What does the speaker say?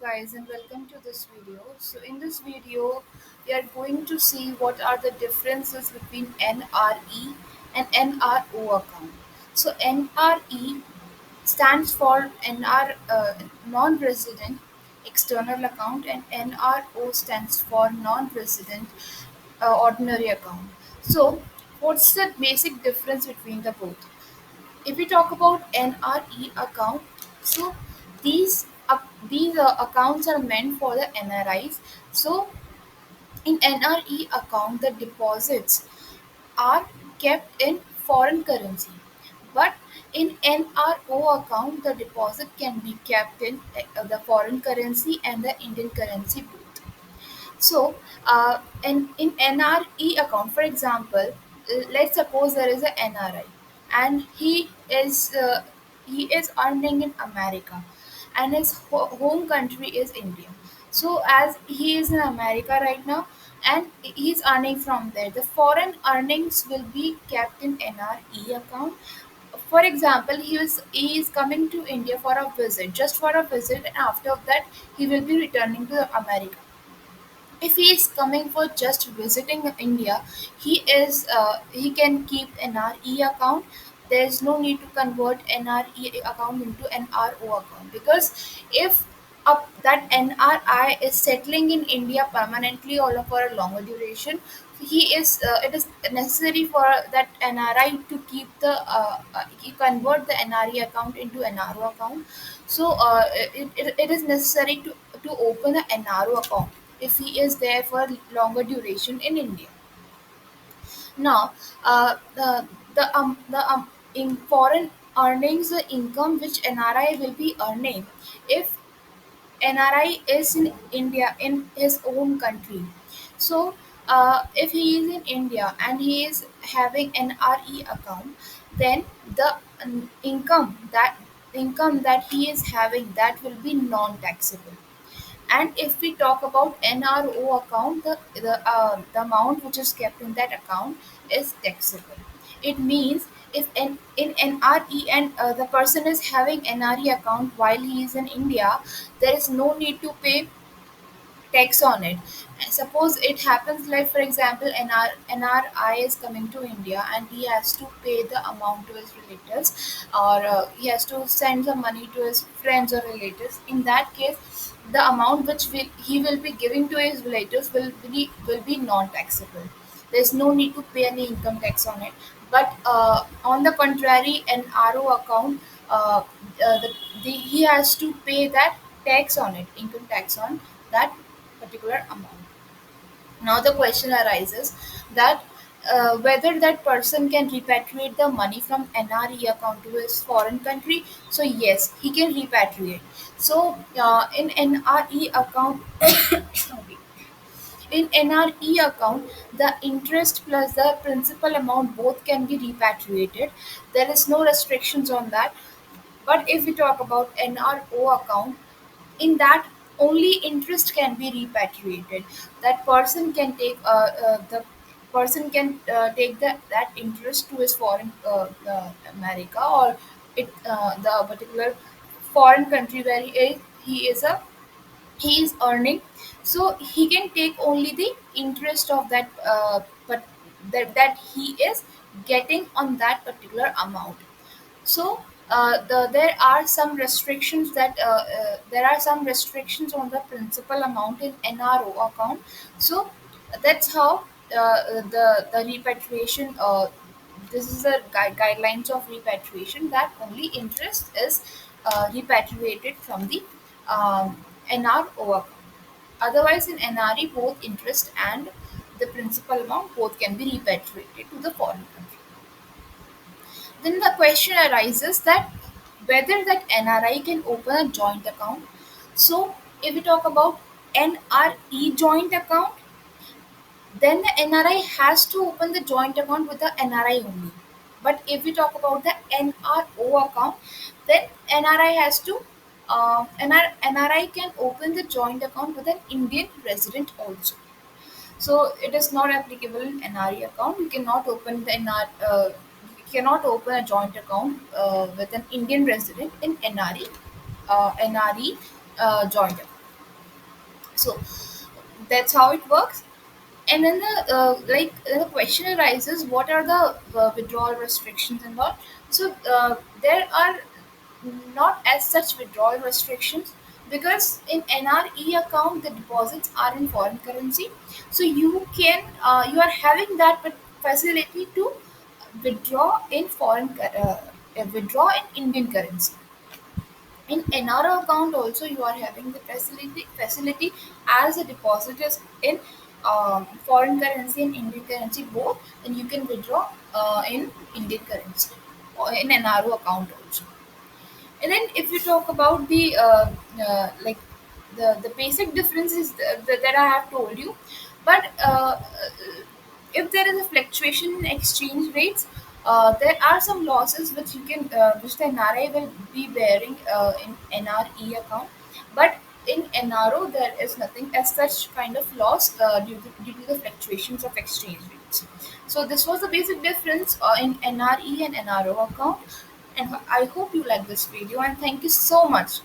guys and welcome to this video. So in this video we are going to see what are the differences between NRE and NRO account. So NRE stands for non-resident external account and NRO stands for non-resident ordinary account. So what's the basic difference between the both? If we talk about NRE account, so these accounts are meant for the NRIs. So in NRE account, the deposits are kept in foreign currency, but in NRO account, the deposit can be kept in the foreign currency and the Indian currency both. So, in NRE account, for example, let's suppose there is a NRI, and he is earning in America, and his home country is India. So, as he is in America right now, and he is earning from there, the foreign earnings will be kept in NRE account. For example, he is coming to India for a visit, just for a visit, and after that he will be returning to America. If he is coming for just visiting India, he can keep NRE account. There is no need to convert NRE account into NRO account because if that NRI is settling in India permanently or for a longer duration, it is necessary for that NRI to keep the he convert the NRE account into NRO account. So it is necessary to open the NRO account if he is there for longer duration in India. Now, in foreign earnings, the income which NRI will be earning, if NRI is in India in his own country. So, if he is in India and he is having an RE account, then the income that he is having, that will be non-taxable. And if we talk about NRO account, the amount which is kept in that account is taxable. It means if in NRE and the person is having NRE account while he is in India, there is no need to pay tax on it. And suppose it happens like, for example, NRI is coming to India and he has to pay the amount to his relatives, or he has to send the money to his friends or relatives. In that case, the amount which he will be giving to his relatives will be non-taxable. There's no need to pay any income tax on it. But on the contrary, an RO account, he has to pay that tax on it, income tax on that particular amount. Now the question arises that whether that person can repatriate the money from NRE account to his foreign country. So yes, he can repatriate. So in NRE account, sorry, in NRE account, the interest plus the principal amount both can be repatriated. There is no restrictions on that. But if we talk about NRO account, in that only interest can be repatriated. That person can take the person can take that interest to his foreign America, or the particular foreign country where he is earning. So he can take only the interest of that but that he is getting on that particular amount. So there are some restrictions on the principal amount in NRO account. So that's how the repatriation. This is the guidelines of repatriation, that only interest is repatriated from the NRO account. Otherwise, in NRE, both interest and the principal amount both can be repatriated to the foreign country. Then the question arises that whether that NRI can open a joint account. So if we talk about NRE joint account, then the NRI has to open the joint account with the NRI only. But if we talk about the NRO account, then NRI has to NRI can open the joint account with an Indian resident also. So it is not applicable in NRE account. You cannot open you cannot open a joint account with an Indian resident in NRE joint account. So that's how it works. And then the question arises, what are the withdrawal restrictions and all. So there are not as such withdrawal restrictions, because in NRE account the deposits are in foreign currency. So you are having that facility to withdraw in Indian currency. In NRO account also you are having the facility as the deposit is in foreign currency and Indian currency both, and you can withdraw in Indian currency or in NRO account also. And then if you talk about like the basic differences that I have told you, but if there is a fluctuation in exchange rates, there are some losses which the NRI will be bearing in NRE account, but in NRO there is nothing as such kind of loss due to the fluctuations of exchange rates. So this was the basic difference in NRE and NRO account, and I hope you like this video, and thank you so much.